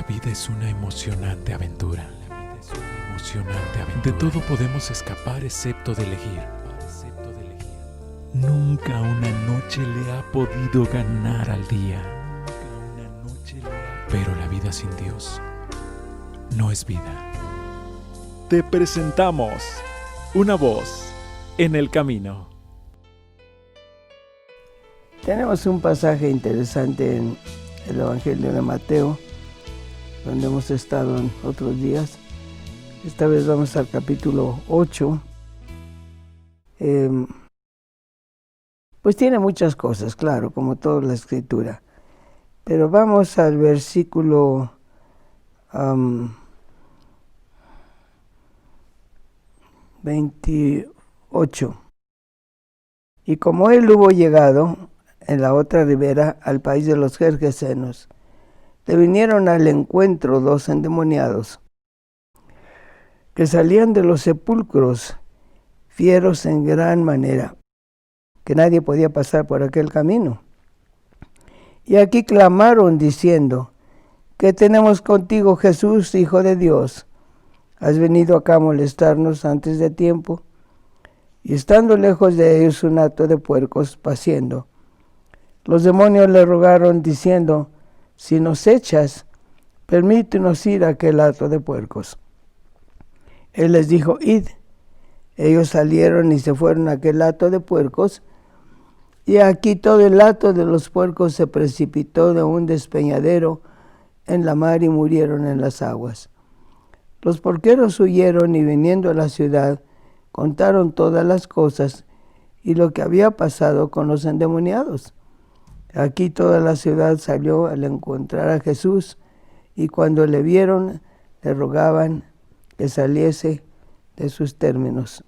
La vida es una emocionante aventura. De todo podemos escapar excepto de elegir. Nunca una noche le ha podido ganar al día. Pero la vida sin Dios no es vida. Te presentamos una voz en el camino. Tenemos un pasaje interesante en el Evangelio de Mateo, donde hemos estado en otros días. Esta vez vamos al capítulo 8. Pues tiene muchas cosas, claro, como toda la Escritura. Pero vamos al versículo 28. Y como él hubo llegado en la otra ribera al país de los Gergesenos, le vinieron al encuentro 2 endemoniados, que salían de los sepulcros, fieros en gran manera, que nadie podía pasar por aquel camino. Y aquí clamaron diciendo: ¿Qué tenemos contigo, Jesús, Hijo de Dios? ¿Has venido acá a molestarnos antes de tiempo? Y estando lejos de ellos un hato de puercos paciendo, los demonios le rogaron diciendo: Si nos echas, permítenos ir a aquel hato de puercos. Él les dijo: Id. Ellos salieron y se fueron a aquel hato de puercos, y aquí todo el hato de los puercos se precipitó de un despeñadero en la mar y murieron en las aguas. Los porqueros huyeron y viniendo a la ciudad, contaron todas las cosas y lo que había pasado con los endemoniados. Aquí toda la ciudad salió al encontrar a Jesús, y cuando le vieron, le rogaban que saliese de sus términos.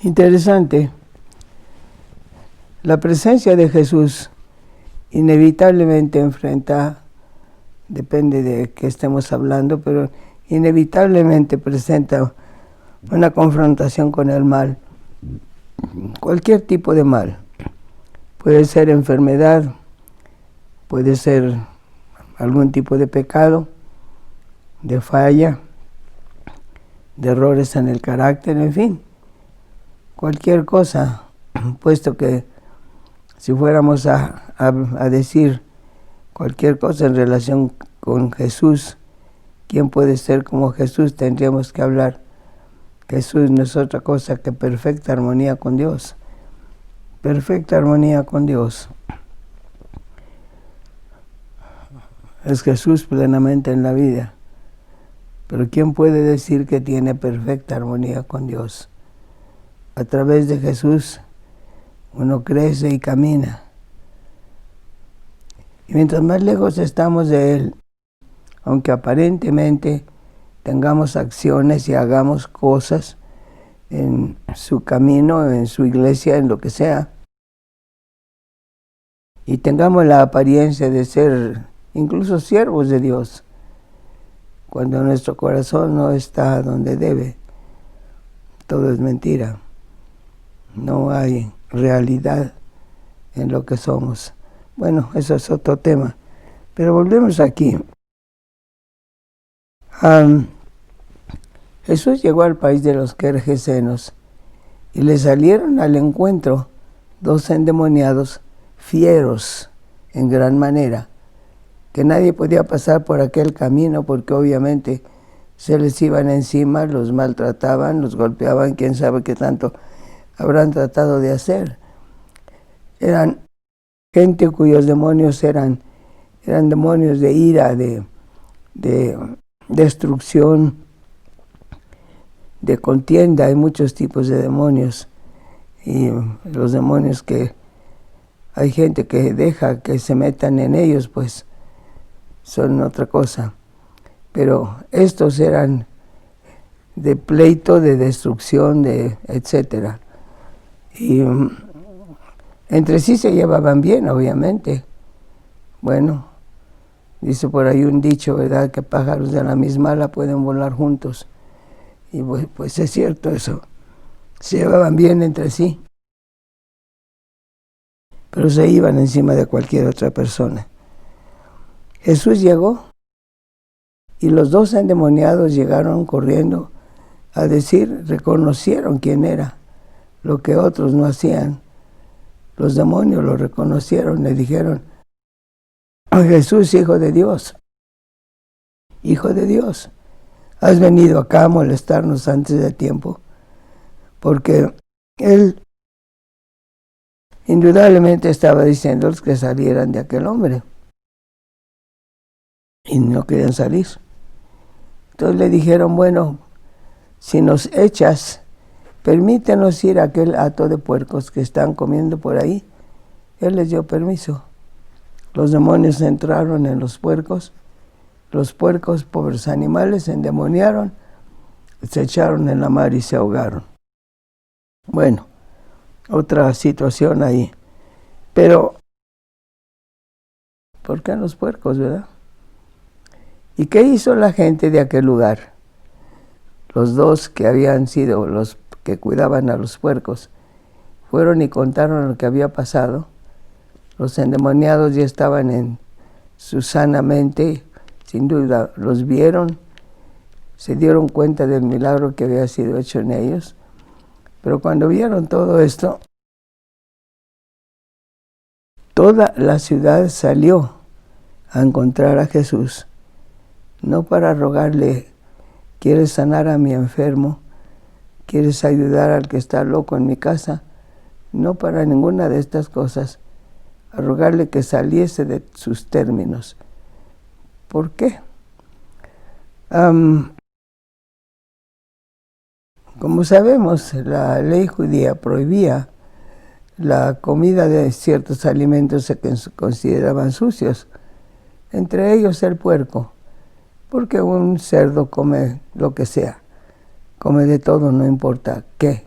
Interesante. La presencia de Jesús inevitablemente enfrenta, depende de qué estemos hablando, pero inevitablemente presenta una confrontación con el mal. Cualquier tipo de mal. Puede ser enfermedad, puede ser algún tipo de pecado, de falla, de errores en el carácter, en fin. Cualquier cosa, puesto que si fuéramos a decir cualquier cosa en relación con Jesús, ¿quién puede ser como Jesús? Tendríamos que hablar. Jesús no es otra cosa que perfecta armonía con Dios. Perfecta armonía con Dios. Es Jesús plenamente en la vida. Pero ¿quién puede decir que tiene perfecta armonía con Dios? A través de Jesús uno crece y camina. Y mientras más lejos estamos de Él, aunque aparentemente tengamos acciones y hagamos cosas en su camino, en su iglesia, en lo que sea, y tengamos la apariencia de ser incluso siervos de Dios, cuando nuestro corazón no está donde debe, todo es mentira. No hay realidad en lo que somos. Bueno, eso es otro tema. Pero volvemos aquí. Jesús llegó al país de los Gergesenos y le salieron al encuentro 2 endemoniados fieros en gran manera, que nadie podía pasar por aquel camino porque obviamente se les iban encima, los maltrataban, los golpeaban, quién sabe qué tanto habrán tratado de hacer. Eran gente cuyos demonios eran demonios de ira, de destrucción, de contienda. Hay muchos tipos de demonios, y los demonios que hay gente que deja que se metan en ellos, pues son otra cosa. Pero estos eran de pleito, de destrucción, de etcétera. Y entre sí se llevaban bien, obviamente. Bueno, dice por ahí un dicho, ¿verdad?, que pájaros de la misma ala pueden volar juntos. Y pues es cierto eso. Se llevaban bien entre sí, pero se iban encima de cualquier otra persona. Jesús llegó y los dos endemoniados llegaron corriendo a decir, reconocieron quién era, lo que otros no hacían. Los demonios lo reconocieron, le dijeron, Jesús, Hijo de Dios, has venido acá a molestarnos antes de tiempo, porque él indudablemente estaba diciéndoles que salieran de aquel hombre, y no querían salir. Entonces le dijeron, bueno, si nos echas, permítenos ir a aquel hato de puercos que están comiendo por ahí. Él les dio permiso. Los demonios entraron en los puercos, pobres animales, se endemoniaron, se echaron en la mar y se ahogaron. Bueno, otra situación ahí. Pero, ¿por qué en los puercos, verdad? ¿Y qué hizo la gente de aquel lugar? Los dos que habían sido los que cuidaban a los puercos fueron y contaron lo que había pasado. Los endemoniados ya estaban en su sana mente, sin duda los vieron, se dieron cuenta del milagro que había sido hecho en ellos. Pero cuando vieron todo esto, toda la ciudad salió a encontrar a Jesús, no para rogarle, ¿quieres sanar a mi enfermo? ¿Quieres ayudar al que está loco en mi casa? No para ninguna de estas cosas, a rogarle que saliese de sus términos. ¿Por qué? Como sabemos, la ley judía prohibía la comida de ciertos alimentos que se consideraban sucios, entre ellos el puerco, porque un cerdo come lo que sea, come de todo, no importa qué,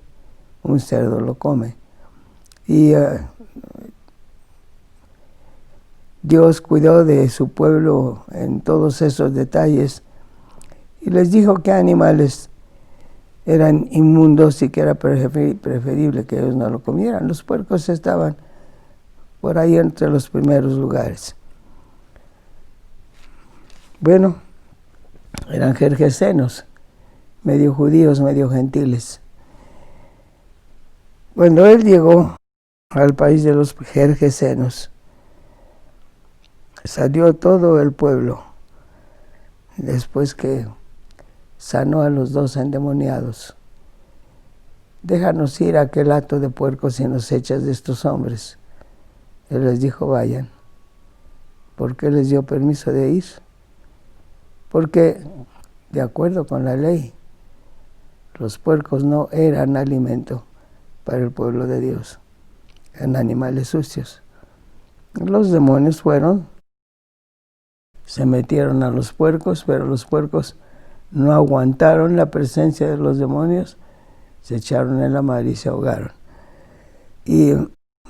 un cerdo lo come. Y Dios cuidó de su pueblo en todos esos detalles y les dijo qué animales eran inmundos y que era preferible que ellos no lo comieran. Los puercos estaban por ahí entre los primeros lugares. Bueno, eran gergesenos, medio judíos, medio gentiles. Cuando él llegó al país de los gergesenos, salió todo el pueblo, después que sanó a los dos endemoniados. Déjanos ir a aquel hato de puercos y nos echas de estos hombres. Él les dijo, vayan. ¿Por qué les dio permiso de ir? Porque, de acuerdo con la ley, los puercos no eran alimento para el pueblo de Dios, eran animales sucios. Los demonios fueron, se metieron a los puercos, pero los puercos no aguantaron la presencia de los demonios, se echaron en la mar y se ahogaron. Y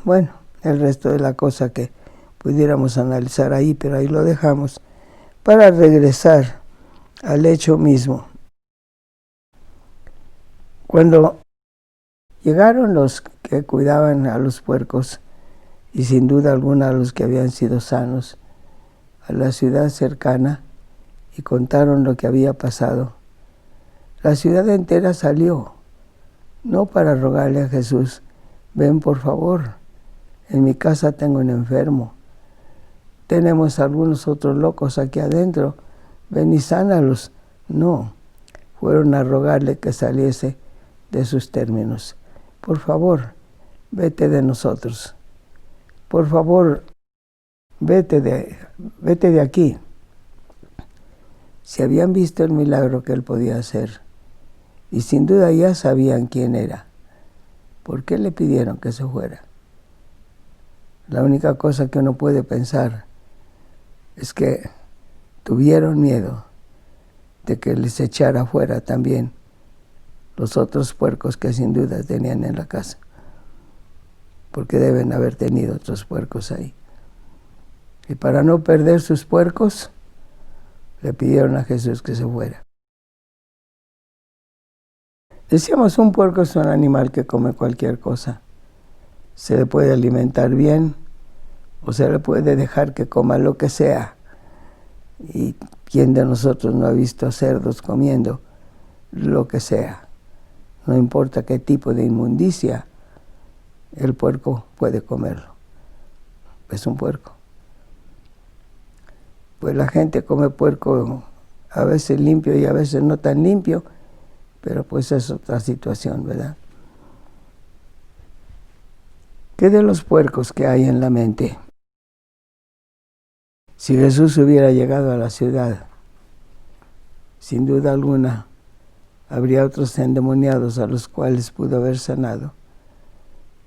bueno, el resto de la cosa que pudiéramos analizar ahí, pero ahí lo dejamos para regresar al hecho mismo. Cuando llegaron los que cuidaban a los puercos, y sin duda alguna los que habían sido sanos, a la ciudad cercana, y contaron lo que había pasado, la ciudad entera salió, no para rogarle a Jesús, ven por favor, en mi casa tengo un enfermo, tenemos algunos otros locos aquí adentro, ven y sánalos. No, fueron a rogarle que saliese de sus términos. Por favor, vete de nosotros. Por favor, vete de aquí. Si habían visto el milagro que él podía hacer, y sin duda ya sabían quién era, ¿por qué le pidieron que se fuera? La única cosa que uno puede pensar es que tuvieron miedo de que les echara fuera también los otros puercos que sin duda tenían en la casa, porque deben haber tenido otros puercos ahí. Y para no perder sus puercos, le pidieron a Jesús que se fuera. Decíamos, un puerco es un animal que come cualquier cosa. Se le puede alimentar bien o se le puede dejar que coma lo que sea. Y quién de nosotros no ha visto cerdos comiendo lo que sea. No importa qué tipo de inmundicia, el puerco puede comerlo. Es un puerco. Pues la gente come puerco a veces limpio y a veces no tan limpio, pero pues es otra situación, ¿verdad? ¿Qué de los puercos que hay en la mente? Si Jesús hubiera llegado a la ciudad, sin duda alguna, habría otros endemoniados a los cuales pudo haber sanado.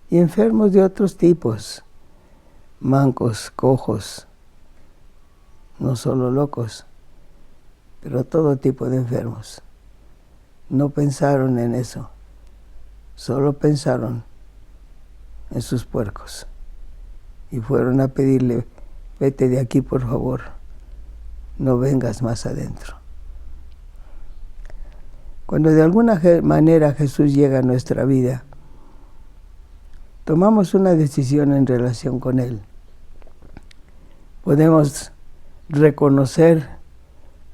Y enfermos de otros tipos, mancos, cojos, no solo locos, pero todo tipo de enfermos. No pensaron en eso, solo pensaron en sus puercos. Y fueron a pedirle, vete de aquí por favor, no vengas más adentro. Cuando de alguna manera Jesús llega a nuestra vida, tomamos una decisión en relación con Él. Podemos reconocer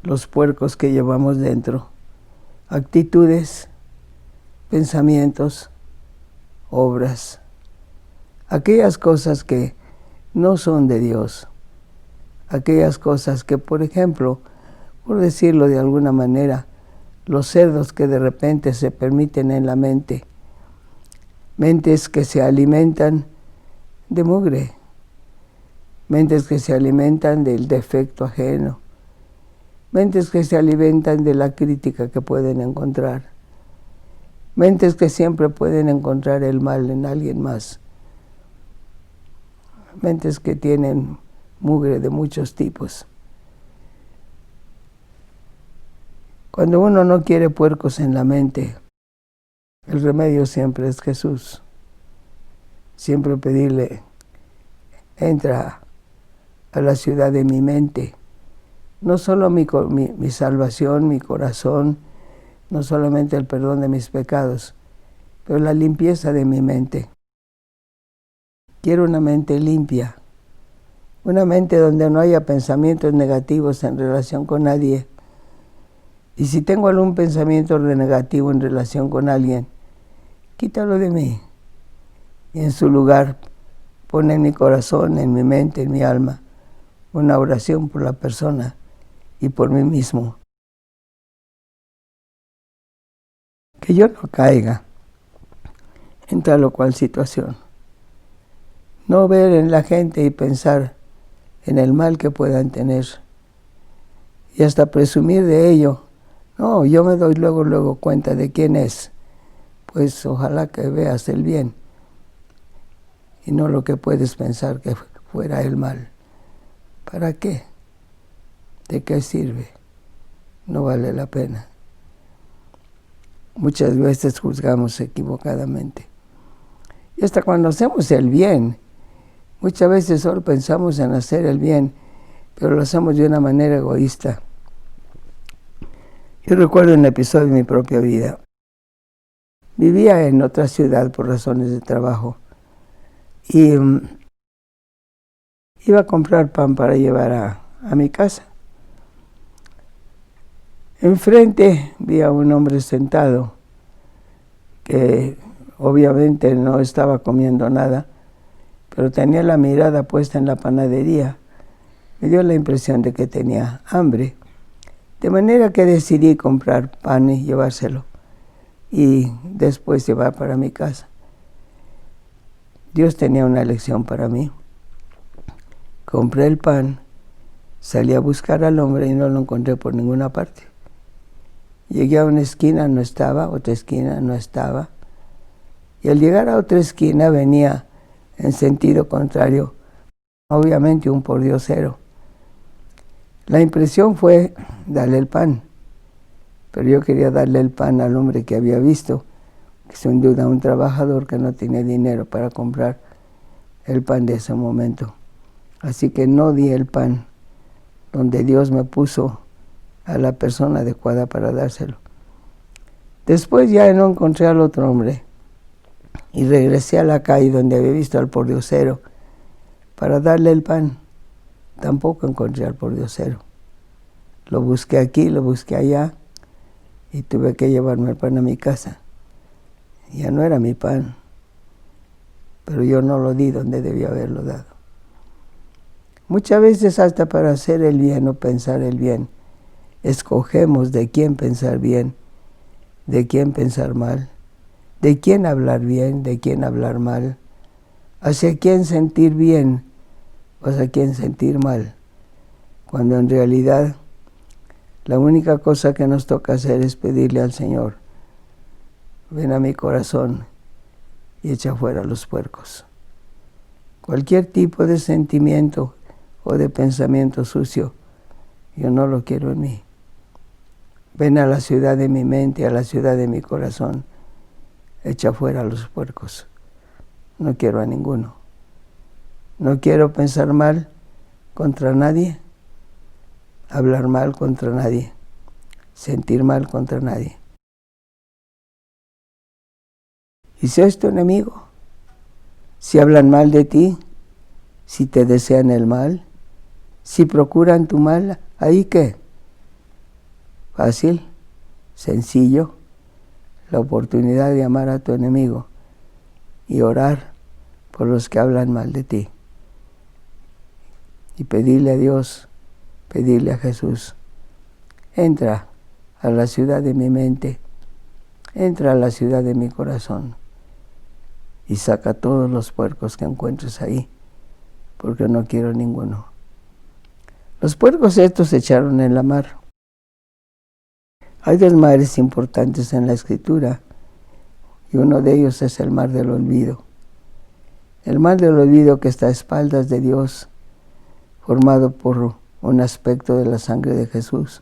los puercos que llevamos dentro, actitudes, pensamientos, obras, aquellas cosas que no son de Dios, aquellas cosas que, por ejemplo, por decirlo de alguna manera, los cerdos que de repente se permiten en la mente, mentes que se alimentan de mugre, mentes que se alimentan del defecto ajeno, mentes que se alimentan de la crítica que pueden encontrar, mentes que siempre pueden encontrar el mal en alguien más, mentes que tienen mugre de muchos tipos. Cuando uno no quiere puercos en la mente, el remedio siempre es Jesús. Siempre pedirle, entra a la ciudad de mi mente. No solo mi salvación, mi corazón, no solamente el perdón de mis pecados, pero la limpieza de mi mente. Quiero una mente limpia, una mente donde no haya pensamientos negativos en relación con nadie. Y si tengo algún pensamiento negativo en relación con alguien, quítalo de mí. Y en su lugar, pon en mi corazón, en mi mente, en mi alma, una oración por la persona y por mí mismo. Que yo no caiga en tal o cual situación. No ver en la gente y pensar en el mal que puedan tener. Y hasta presumir de ello. No, yo me doy luego cuenta de quién es. Pues ojalá que veas el bien y no lo que puedes pensar que fuera el mal. ¿Para qué? ¿De qué sirve? No vale la pena. Muchas veces juzgamos equivocadamente. Y hasta cuando hacemos el bien, muchas veces solo pensamos en hacer el bien, pero lo hacemos de una manera egoísta. Yo recuerdo un episodio de mi propia vida. Vivía en otra ciudad por razones de trabajo y iba a comprar pan para llevar a mi casa. Enfrente vi a un hombre sentado que obviamente no estaba comiendo nada, pero tenía la mirada puesta en la panadería. Me dio la impresión de que tenía hambre, de manera que decidí comprar pan y llevárselo y después llevar para mi casa. Dios tenía una lección para mí. Compré el pan, salí a buscar al hombre y no lo encontré por ninguna parte. Llegué a una esquina, no estaba, otra esquina, no estaba. Y al llegar a otra esquina venía en sentido contrario, obviamente un pordiosero. La impresión fue darle el pan, pero yo quería darle el pan al hombre que había visto, que sin duda un trabajador que no tenía dinero para comprar el pan de ese momento. Así que no di el pan donde Dios me puso a la persona adecuada para dárselo. Después ya no encontré al otro hombre y regresé a la calle donde había visto al pordiosero para darle el pan. Tampoco encontré al pordiosero. Lo busqué aquí, lo busqué allá y tuve que llevarme el pan a mi casa. Ya no era mi pan, pero yo no lo di donde debía haberlo dado. Muchas veces hasta para hacer el bien o pensar el bien, escogemos de quién pensar bien, de quién pensar mal, de quién hablar bien, de quién hablar mal, hacia quién sentir bien o hacia quién sentir mal, cuando en realidad la única cosa que nos toca hacer es pedirle al Señor: ven a mi corazón y echa fuera los puercos. Cualquier tipo de sentimiento o de pensamiento sucio, yo no lo quiero en mí. Ven a la ciudad de mi mente, a la ciudad de mi corazón, echa fuera los puercos. No quiero a ninguno. No quiero pensar mal contra nadie, hablar mal contra nadie, sentir mal contra nadie. Y si es tu enemigo, si hablan mal de ti, si te desean el mal, si procuran tu mal, ¿ahí qué? Fácil, sencillo, la oportunidad de amar a tu enemigo y orar por los que hablan mal de ti. Y pedirle a Dios, pedirle a Jesús: entra a la ciudad de mi mente, entra a la ciudad de mi corazón y saca todos los puercos que encuentres ahí, porque no quiero ninguno. Los puercos estos se echaron en la mar. Hay dos mares importantes en la Escritura, y uno de ellos es el mar del olvido. El mar del olvido que está a espaldas de Dios, formado por un aspecto de la sangre de Jesús,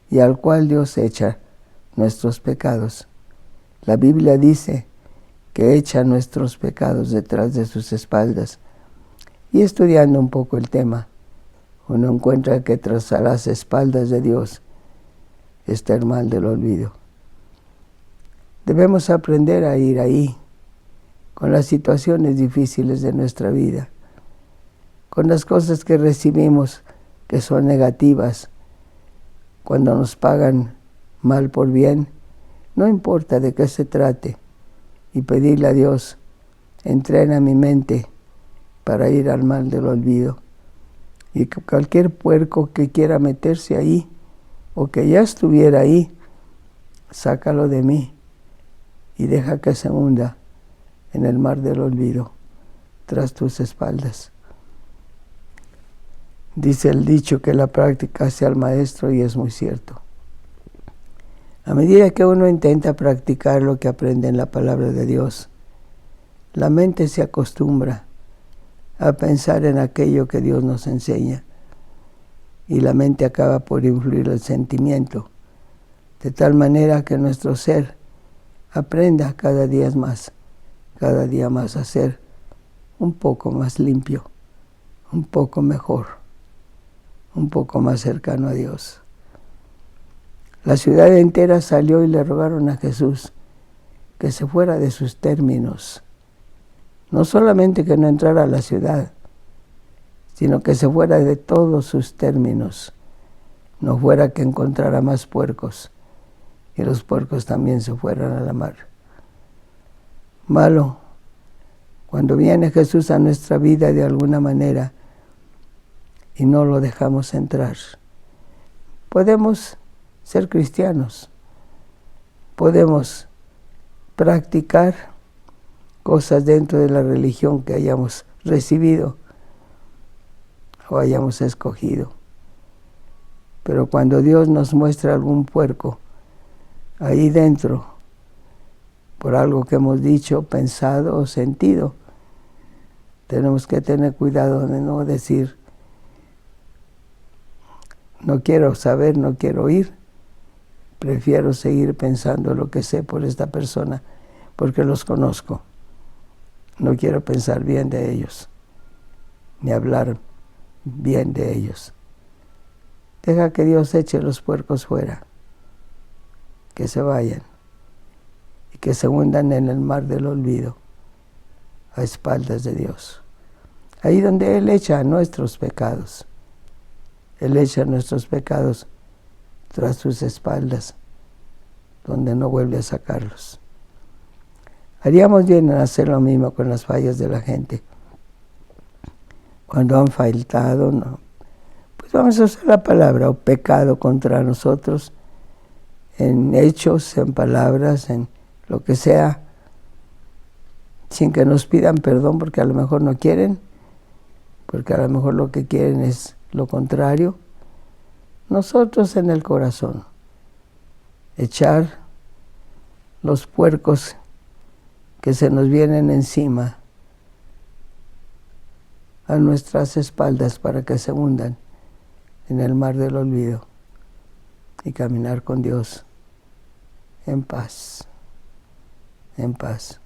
y al cual Dios echa nuestros pecados. La Biblia dice que echa nuestros pecados detrás de sus espaldas. Y estudiando un poco el tema, uno encuentra que tras las espaldas de Dios está el mar del olvido. Debemos aprender a ir ahí, con las situaciones difíciles de nuestra vida, con las cosas que recibimos que son negativas, cuando nos pagan mal por bien, no importa de qué se trate, y pedirle a Dios: entrena mi mente para ir al mar del olvido. Y que cualquier puerco que quiera meterse ahí, o que ya estuviera ahí, sácalo de mí y deja que se hunda en el mar del olvido, tras tus espaldas. Dice el dicho que la práctica hace al maestro, y es muy cierto. A medida que uno intenta practicar lo que aprende en la palabra de Dios, la mente se acostumbra a pensar en aquello que Dios nos enseña, y la mente acaba por influir el sentimiento, de tal manera que nuestro ser aprenda cada día más a ser un poco más limpio, un poco mejor, un poco más cercano a Dios. La ciudad entera salió y le rogaron a Jesús que se fuera de sus términos. No solamente que no entrara a la ciudad, sino que se fuera de todos sus términos. No fuera que encontrara más puercos y los puercos también se fueran a la mar. Malo, cuando viene Jesús a nuestra vida de alguna manera y no lo dejamos entrar. Podemos ser cristianos, podemos practicar cosas dentro de la religión que hayamos recibido o hayamos escogido. Pero cuando Dios nos muestra algún puerco ahí dentro, por algo que hemos dicho, pensado o sentido, tenemos que tener cuidado de no decir: no quiero saber, no quiero oír, prefiero seguir pensando lo que sé por esta persona, porque los conozco. No quiero pensar bien de ellos, ni hablar bien de ellos. Deja que Dios eche los puercos fuera, que se vayan y que se hundan en el mar del olvido, a espaldas de Dios. Ahí donde Él echa nuestros pecados, Él echa nuestros pecados tras sus espaldas, donde no vuelve a sacarlos. Haríamos bien en hacer lo mismo con las fallas de la gente. Cuando han faltado, no, pues vamos a usar la palabra, o pecado contra nosotros, en hechos, en palabras, en lo que sea, sin que nos pidan perdón, porque a lo mejor no quieren, porque a lo mejor lo que quieren es lo contrario. Nosotros en el corazón, echar los puercos que se nos vienen encima a nuestras espaldas para que se hundan en el mar del olvido y caminar con Dios en paz, en paz.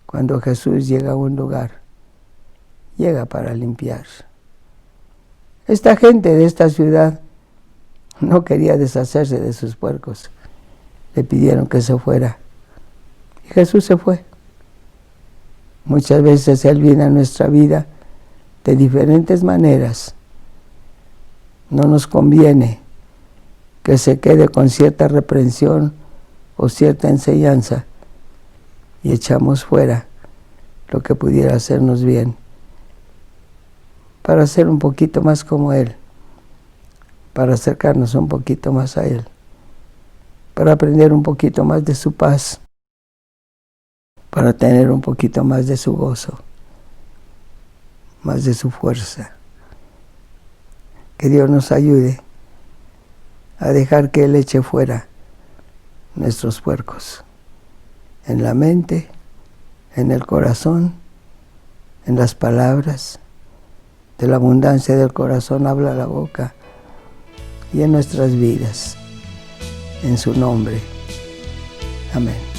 Cuando Jesús llega a un lugar, llega para limpiar. Esta gente de esta ciudad no quería deshacerse de sus puercos. Le pidieron que se fuera. Y Jesús se fue. Muchas veces Él viene a nuestra vida de diferentes maneras. No nos conviene que se quede con cierta reprensión o cierta enseñanza y echamos fuera lo que pudiera hacernos bien para ser un poquito más como Él, para acercarnos un poquito más a Él, para aprender un poquito más de su paz, para tener un poquito más de su gozo, más de su fuerza. Que Dios nos ayude a dejar que Él eche fuera nuestros puercos, en la mente, en el corazón, en las palabras. De la abundancia del corazón habla la boca, y en nuestras vidas, en su nombre. Amén.